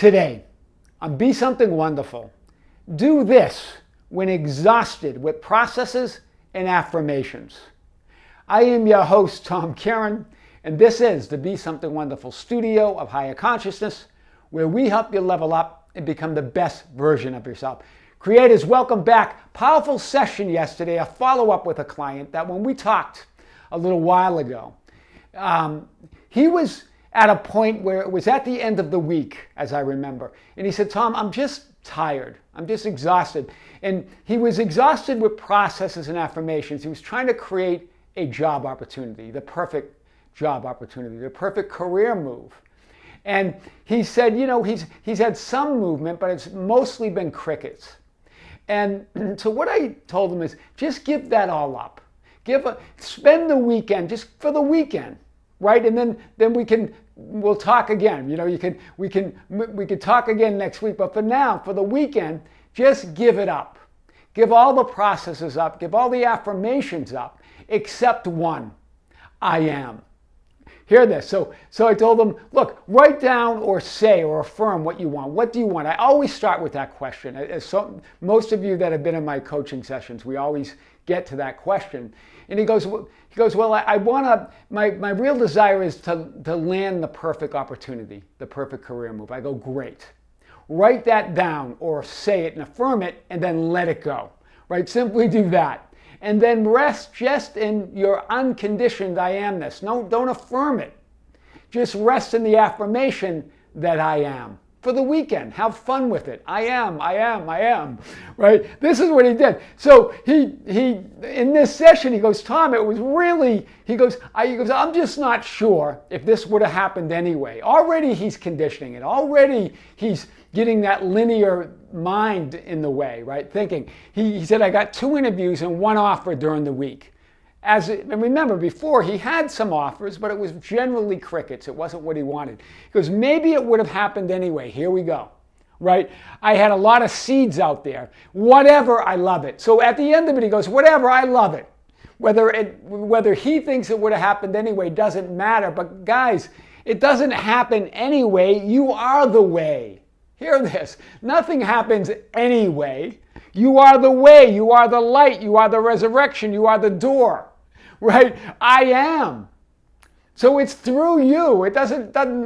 Today, on Be Something Wonderful, do this when exhausted with processes and affirmations. I am your host, Tom Kearin, and this is the Be Something Wonderful studio of higher consciousness, where we help you level up and become the best version of yourself. Creators, welcome back. Powerful session yesterday, a follow-up with a client that when we talked a little while ago, he was at a point where it was at the end of the week, as I remember. And he said, Tom, I'm just tired. I'm just exhausted. And he was exhausted with processes and affirmations. He was trying to create a job opportunity, the perfect job opportunity, the perfect career move. And he said, you know, he's had some movement, but it's mostly been crickets. And so what I told him is just give that all up. Spend the weekend, just for the weekend. Right, and then we'll talk again. You know, we can talk again next week. But for now, for the weekend, just give it up. Give all the processes up. Give all the affirmations up, except one: I am. Hear this. So I told him, look, write down or say or affirm what you want. What do you want? I always start with that question. Most of you that have been in my coaching sessions, we always get to that question. And he goes, well, I want to, my real desire is to land the perfect opportunity, the perfect career move. I go, great. Write that down or say it and affirm it and then let it go, right? Simply do that. And then rest just in your unconditioned I amness. No, don't affirm it. Just rest in the affirmation that I am. For the weekend, have fun with it. I am, right? This is what he did. So he in this session, he goes, Tom, it was really, he goes, I'm just not sure if this would have happened anyway. Already he's conditioning it. Already he's getting that linear mind in the way, right? Thinking. He said, I got 2 interviews and 1 offer during the week. And remember, before he had some offers, but it was generally crickets. It wasn't what he wanted. He goes, maybe it would have happened anyway. Here we go, right? I had a lot of seeds out there. Whatever, I love it. So at the end of it, he goes, whatever, I love it. Whether he thinks it would have happened anyway doesn't matter. But guys, it doesn't happen anyway. You are the way. Hear this. Nothing happens anyway. You are the way. You are the light. You are the resurrection. You are the door. Right? I am. So it's through you.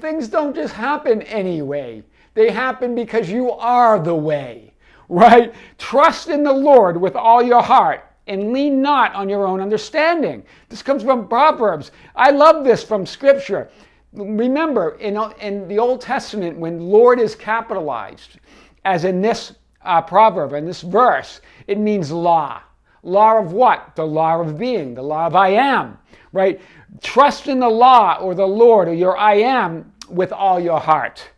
Things don't just happen anyway. They happen because you are the way. Right? Trust in the Lord with all your heart and lean not on your own understanding. This comes from Proverbs. I love this from Scripture. Remember, in the Old Testament, when Lord is capitalized, as in this proverb, in this verse, it means law. Law of what? The law of being, the law of I am, right? Trust in the law or the Lord or your I am with all your heart.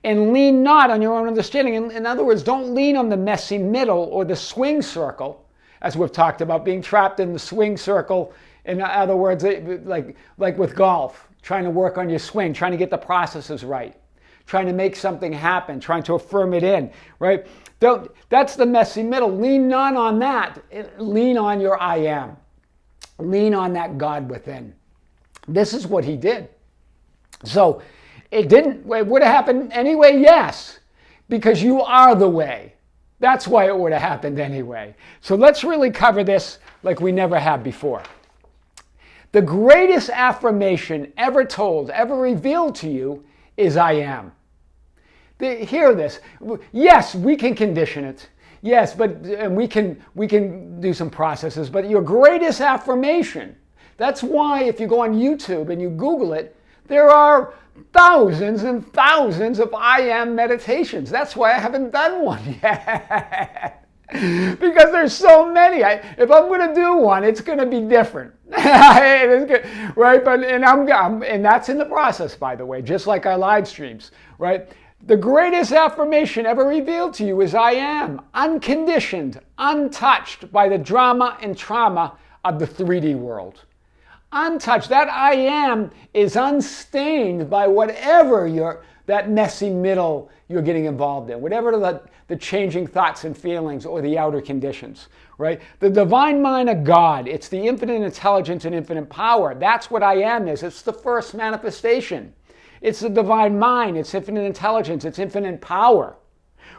And lean not on your own understanding. In other words, don't lean on the messy middle or the swing circle, as we've talked about, being trapped in the swing circle. In other words, like with golf, trying to work on your swing, trying to get the processes right, trying to make something happen, trying to affirm it in, right? That's the messy middle. Lean not on that. Lean on your I am. Lean on that God within. This is what he did. So it would have happened anyway, yes, because you are the way. That's why it would have happened anyway. So let's really cover this like we never have before. The greatest affirmation ever told, ever revealed to you is I am. Hear this. Yes, we can condition it. Yes, but we can do some processes. But your greatest affirmation, that's why if you go on YouTube and you Google it, there are thousands and thousands of I am meditations. That's why I haven't done one yet. Because there's so many. If I'm going to do one, it's going to be different. Right? And that's in the process, by the way, just like our live streams, right? The greatest affirmation ever revealed to you is I am, unconditioned, untouched by the drama and trauma of the 3D world. Untouched. That I am is unstained by whatever that messy middle you're getting involved in, whatever the changing thoughts and feelings or the outer conditions, right? The divine mind of God, it's the infinite intelligence and infinite power. That's what I am is. It's the first manifestation. It's the divine mind. It's infinite intelligence. It's infinite power,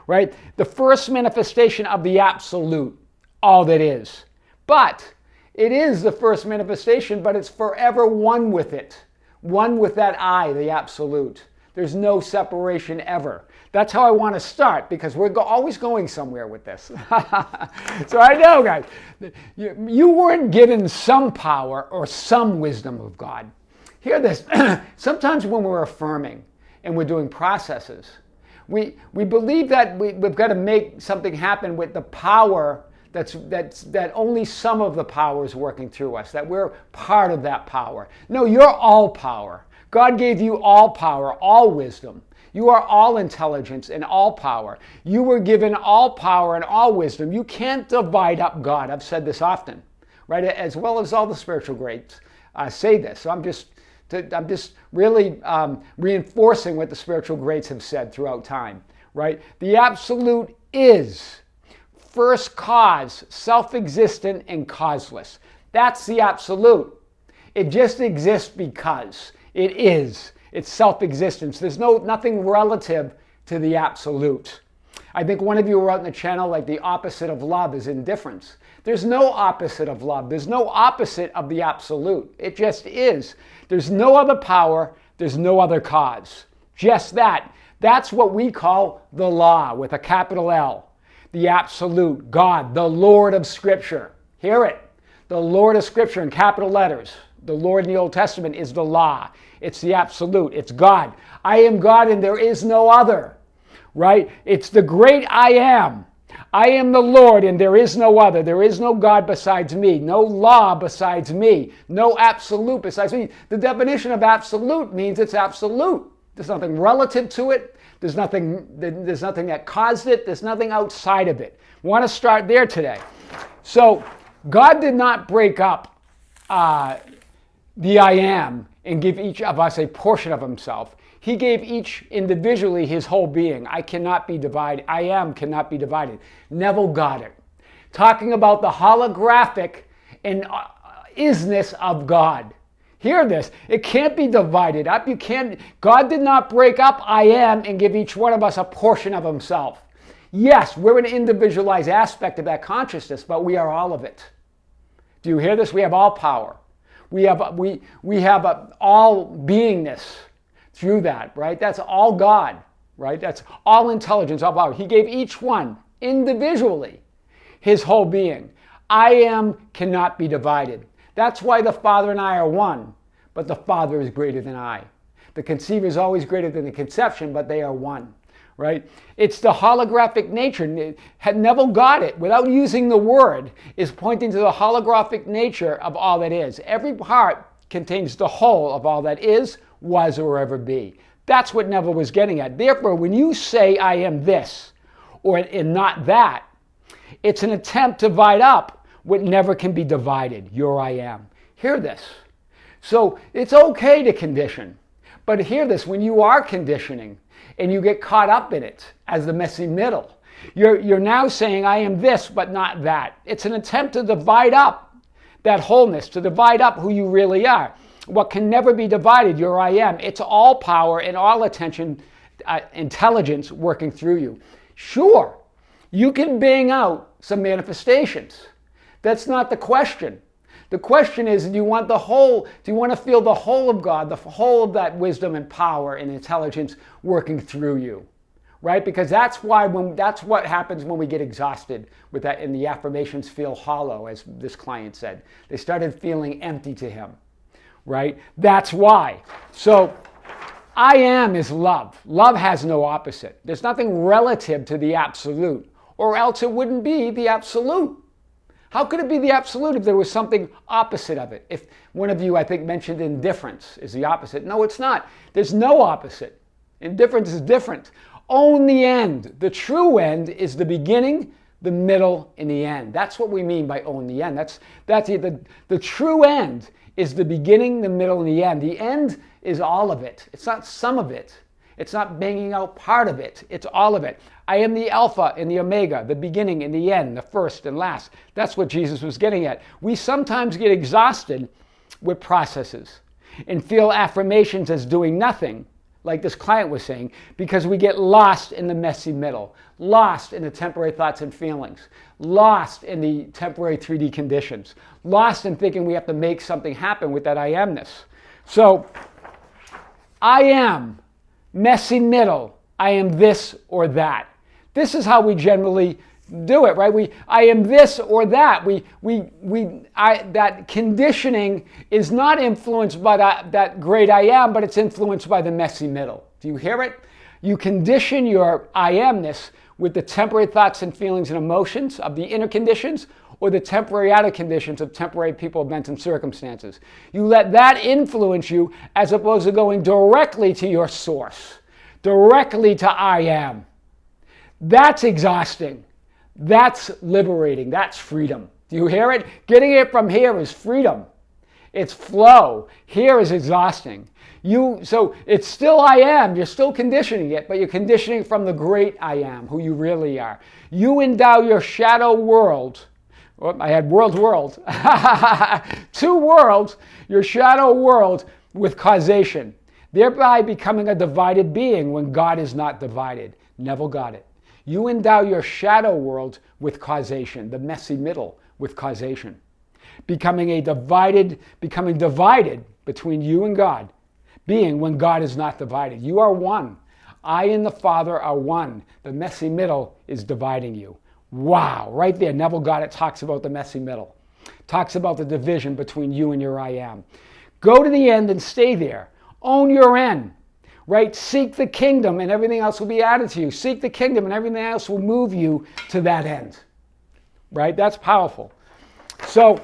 right? The first manifestation of the absolute, all that is. But it is the first manifestation, but it's forever one with it. One with that I, the absolute. There's no separation ever. That's how I want to start, because we're always going somewhere with this. So I know, guys, you weren't given some power or some wisdom of God. Hear this. Sometimes when we're affirming and we're doing processes, we believe that we've got to make something happen with the power that only some of the power is working through us, that we're part of that power. No, you're all power. God gave you all power, all wisdom. You are all intelligence and all power. You were given all power and all wisdom. You can't divide up God. I've said this often, right? As well as all the spiritual greats say this. So I'm just really reinforcing what the spiritual greats have said throughout time, right? The absolute is first cause, self-existent and causeless. That's the absolute. It just exists because it is. It's self-existence. There's nothing relative to the absolute. I think one of you wrote in the channel, like, the opposite of love is indifference. There's no opposite of love. There's no opposite of the absolute. It just is. There's no other power. There's no other cause. Just that. That's what we call the law with a capital L. The absolute, God, the Lord of Scripture. Hear it. The Lord of Scripture in capital letters. The Lord in the Old Testament is the law. It's the absolute. It's God. I am God and there is no other. Right? It's the great I am. I am the Lord and there is no other. There is no God besides me. No law besides me. No absolute besides me. The definition of absolute means it's absolute. There's nothing relative to it. There's nothing that caused it. There's nothing outside of it. We want to start there today. So God did not break up the I am and give each of us a portion of himself. He gave each individually his whole being. I cannot be divided. I am cannot be divided. Neville got it. Talking about the holographic and isness of God. Hear this. It can't be divided up. God did not break up I am and give each one of us a portion of himself. Yes, we're an individualized aspect of that consciousness, but we are all of it. Do you hear this? We have all power. We have all beingness through that, right? That's all God, right? That's all intelligence, all power. He gave each one individually his whole being. I am cannot be divided. That's why the Father and I are one, but the Father is greater than I. The conceiver is always greater than the conception, but they are one, right? It's the holographic nature. Neville got it. Without using the word, is pointing to the holographic nature of all that is. Every part contains the whole of all that is, was, or ever be. That's what Neville was getting at. Therefore, when you say I am this, or and not that, it's an attempt to divide up what never can be divided, your I am. Hear this. So it's okay to condition, but hear this, when you are conditioning and you get caught up in it as the messy middle, you're now saying I am this but not that. It's an attempt to divide up that wholeness, to divide up who you really are. What can never be divided, your I am. It's all power and all attention, intelligence working through you. Sure, you can bang out some manifestations. That's not the question. The question is, do you want the whole? Do you want to feel the whole of God, the whole of that wisdom and power and intelligence working through you, right? Because that's what happens when we get exhausted with that, and the affirmations feel hollow, as this client said. They started feeling empty to him, right? That's why. So I am is love. Love has no opposite. There's nothing relative to the absolute, or else it wouldn't be the absolute. How could it be the absolute if there was something opposite of it? If one of you, I think, mentioned indifference is the opposite. No, it's not. There's no opposite. Indifference is different. Own the end. The true end is the beginning, the middle, and the end. That's what we mean by own the end. The true end is the beginning, the middle, and the end. The end is all of it. It's not some of it. It's not banging out part of it. It's all of it. I am the Alpha and the Omega, the beginning and the end, the first and last. That's what Jesus was getting at. We sometimes get exhausted with processes and feel affirmations as doing nothing, like this client was saying, because we get lost in the messy middle, lost in the temporary thoughts and feelings, lost in the temporary 3D conditions, lost in thinking we have to make something happen with that I amness. So, I am, messy middle, I am this or that. This is how we generally do it, right? I am this or that. That conditioning is not influenced by that great I am, but it's influenced by the messy middle. Do you hear it? You condition your I amness with the temporary thoughts and feelings and emotions of the inner conditions, or the temporary outer conditions of temporary people, events, and circumstances. You let that influence you as opposed to going directly to your source, directly to I am. That's exhausting. That's liberating. That's freedom. Do you hear it? Getting it from here is freedom. It's flow. Here is exhausting. So it's still I am. You're still conditioning it, but you're conditioning from the great I am, who you really are. You endow your shadow world. I had world. Two worlds, your shadow world, with causation, thereby becoming a divided being when God is not divided. Neville got it. You endow your shadow world with causation, the messy middle with causation, becoming divided between you and God, being when God is not divided. You are one. I and the Father are one. The messy middle is dividing you. Wow, right there, Neville Goddard talks about the messy middle. Talks about the division between you and your I am. Go to the end and stay there. Own your end, right? Seek the kingdom and everything else will be added to you. Seek the kingdom and everything else will move you to that end, right? That's powerful. So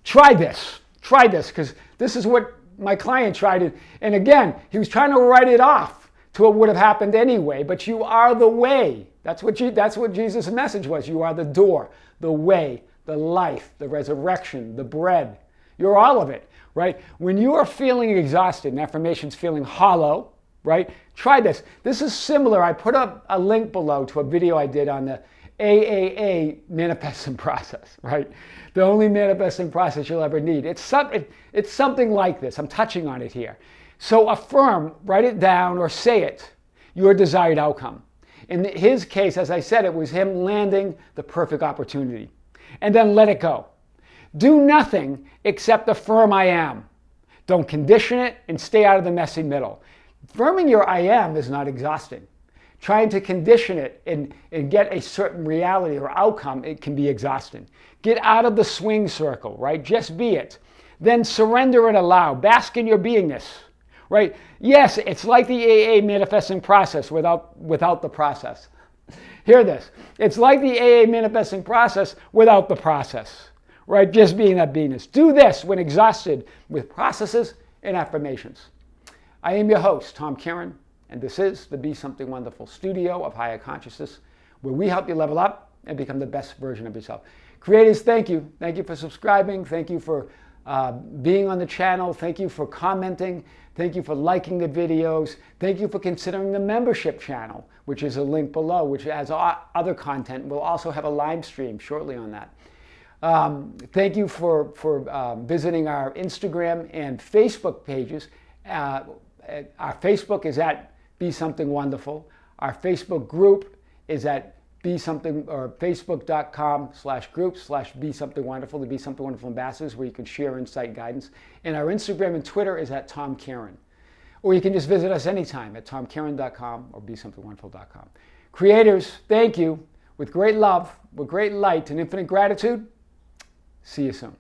try this, because this is what my client tried. And again, he was trying to write it off to what would have happened anyway, but you are the way. That's what Jesus' message was. You are the door, the way, the life, the resurrection, the bread. You're all of it, right? When you are feeling exhausted and affirmations feeling hollow, right? Try this. This is similar. I put up a link below to a video I did on the AAA manifesting process, right? The only manifesting process you'll ever need. It's something like this. I'm touching on it here. So affirm, write it down or say it, your desired outcome. In his case, as I said, it was him landing the perfect opportunity. And then let it go. Do nothing except affirm I am. Don't condition it and stay out of the messy middle. Affirming your I am is not exhausting. Trying to condition it and get a certain reality or outcome, it can be exhausting. Get out of the swing circle, right? Just be it. Then surrender and allow. Bask in your beingness. Right? Yes, it's like the AA manifesting process without the process. Hear this. It's like the AA manifesting process without the process. Right? Just being that beingness. Do this when exhausted with processes and affirmations. I am your host, Tom Kearin, and this is the Be Something Wonderful studio of higher consciousness, where we help you level up and become the best version of yourself. Creators, thank you. Thank you for subscribing. Thank you for being on the channel. Thank you for commenting. Thank you for liking the videos. Thank you for considering the membership channel, which is a link below, which has other content. We'll also have a live stream shortly on that. Thank you for visiting our Instagram and Facebook pages. Our Facebook is at Be Something Wonderful. Our Facebook group is at facebook.com/groups/Be Something Wonderful, the Be Something Wonderful ambassadors, where you can share insight guidance. And our Instagram and Twitter is at Tom Kearin. Or you can just visit us anytime at tomkearin.com or BeSomethingWonderful.com. Creators, thank you. With great love, with great light and infinite gratitude, see you soon.